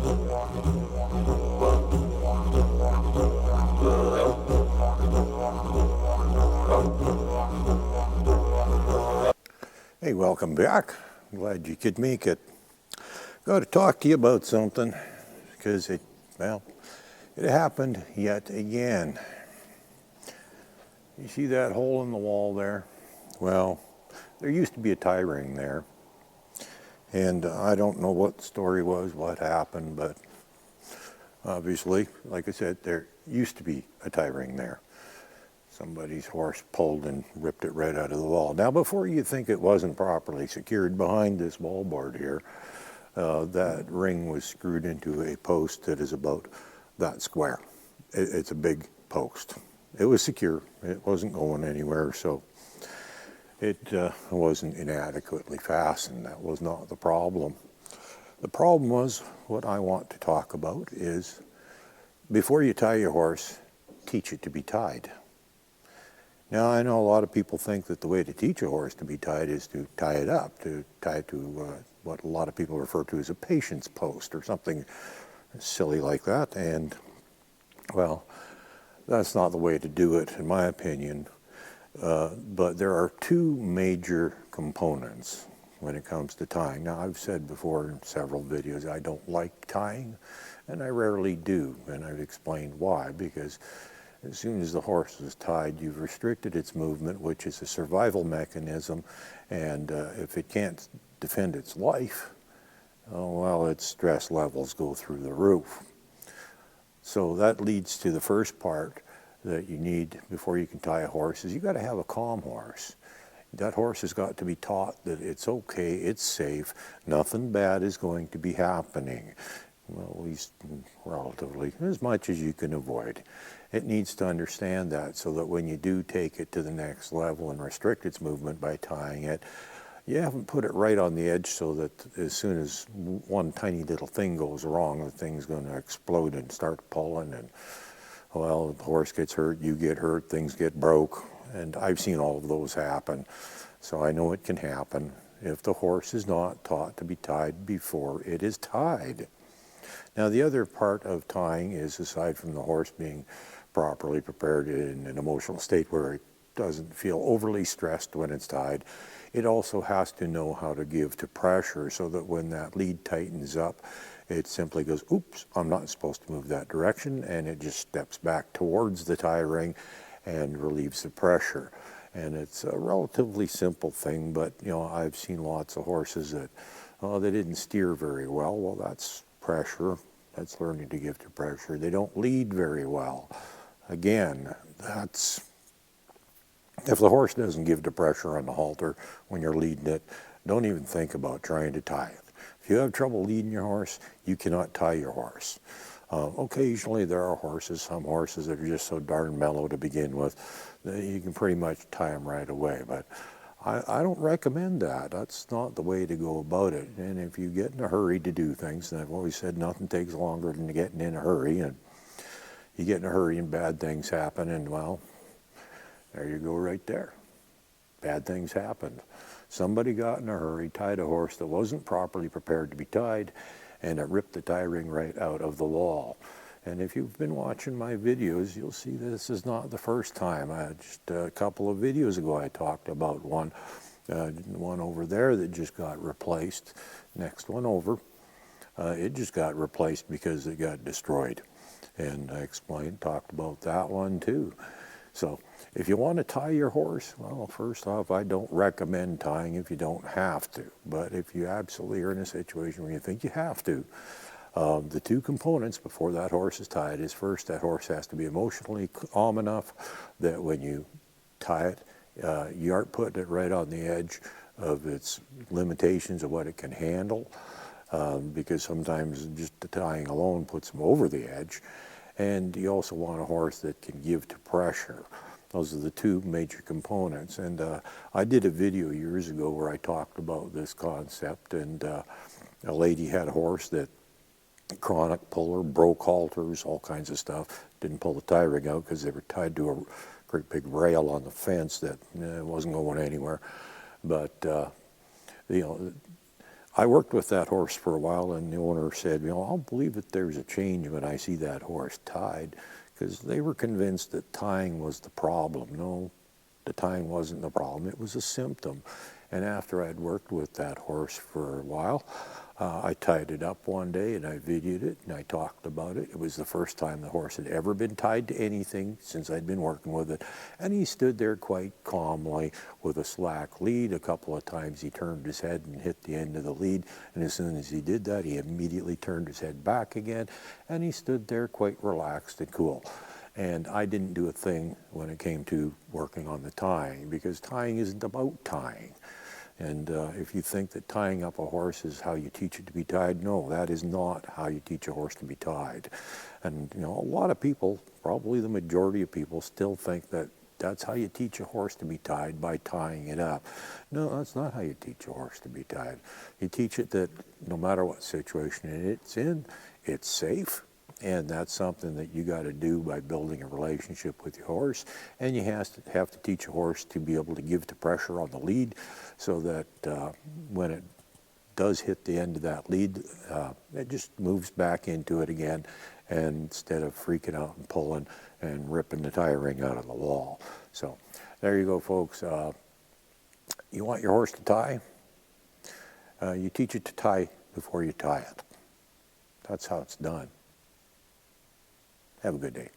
Hey, welcome back. Glad you could make it. Got to talk to you about something because it happened yet again. You see that hole in the wall there? Well, there used to be a tie ring there. And I don't know what the story was, what happened, but obviously, like I said, there used to be a tie ring there. Somebody's horse pulled and ripped it right out of the wall. Now, before you think it wasn't properly secured behind this wallboard here, that ring was screwed into a post that is about that square. It's a big post. It was secure. It wasn't going anywhere, so it wasn't inadequately fastened. That was not the problem. The problem was, what I want to talk about is, before you tie your horse, teach it to be tied. Now, I know a lot of people think that the way to teach a horse to be tied is to tie it up, to tie it to what a lot of people refer to as a patience post or something silly like that. And, well, that's not the way to do it, in my opinion. But there are two major components when it comes to tying. Now, I've said before in several videos, I don't like tying, and I rarely do. And I've explained why, because as soon as the horse is tied, you've restricted its movement, which is a survival mechanism, and if it can't defend its life, well, its stress levels go through the roof. So that leads to the first part that you need before you can tie a horse, is you got to have a calm horse. That horse has got to be taught that it's okay, it's safe, nothing bad is going to be happening. Well, at least relatively, as much as you can avoid. It needs to understand that, so that when you do take it to the next level and restrict its movement by tying it, you haven't put it right on the edge so that as soon as one tiny little thing goes wrong, the thing's going to explode and start pulling, and, well, the horse gets hurt, you get hurt, things get broke, and I've seen all of those happen. So I know it can happen if the horse is not taught to be tied before it is tied. Now, the other part of tying is, aside from the horse being properly prepared in an emotional state where it doesn't feel overly stressed when it's tied, it also has to know how to give to pressure, so that when that lead tightens up, it simply goes, oops, I'm not supposed to move that direction, and it just steps back towards the tie ring and relieves the pressure. And it's a relatively simple thing, but, you know, I've seen lots of horses that, they didn't steer very well. Well, that's pressure. That's learning to give to pressure. They don't lead very well. Again, that's, if the horse doesn't give to pressure on the halter when you're leading it, don't even think about trying to tie it. If you have trouble leading your horse, you cannot tie your horse. Occasionally there are horses, some horses that are just so darn mellow to begin with, that you can pretty much tie them right away. But I don't recommend that. That's not the way to go about it. And if you get in a hurry to do things, and I've always said nothing takes longer than getting in a hurry, and you get in a hurry and bad things happen, and, well, there you go right there. Bad things happened. Somebody got in a hurry, tied a horse that wasn't properly prepared to be tied, and it ripped the tie ring right out of the wall. And if you've been watching my videos, you'll see this is not the first time. Just a couple of videos ago I talked about one over there that just got replaced. Next one over, it just got replaced because it got destroyed. And I talked about that one too. So if you want to tie your horse, well, first off, I don't recommend tying if you don't have to. But if you absolutely are in a situation where you think you have to, the two components before that horse is tied is, first, that horse has to be emotionally calm enough that when you tie it, you aren't putting it right on the edge of its limitations of what it can handle, because sometimes just the tying alone puts them over the edge. And you also want a horse that can give to pressure. Those are the two major components. And I did a video years ago where I talked about this concept, and a lady had a horse that chronic puller, broke halters, all kinds of stuff. Didn't pull the tie ring out because they were tied to a great big rail on the fence that wasn't going anywhere. But, you know, I worked with that horse for a while, and the owner said, I'll believe that there's a change when I see that horse tied, because they were convinced that tying was the problem. No, the tying wasn't the problem. It was a symptom. And after I'd worked with that horse for a while, I tied it up one day and I videoed it and I talked about it. It was the first time the horse had ever been tied to anything since I'd been working with it. And he stood there quite calmly with a slack lead. A couple of times he turned his head and hit the end of the lead. And as soon as he did that, he immediately turned his head back again. And he stood there quite relaxed and cool. And I didn't do a thing when it came to working on the tying, because tying isn't about tying. And if you think that tying up a horse is how you teach it to be tied, no, that is not how you teach a horse to be tied. And a lot of people, probably the majority of people, still think that that's how you teach a horse to be tied, by tying it up. No, that's not how you teach a horse to be tied. You teach it that no matter what situation it's in, it's safe. And that's something that you got to do by building a relationship with your horse. And you have to teach a horse to be able to give the pressure on the lead, so that when it does hit the end of that lead, it just moves back into it again, and instead of freaking out and pulling and ripping the tie ring out of the wall. So there you go, folks. You want your horse to tie? You teach it to tie before you tie it. That's how it's done. Have a good day.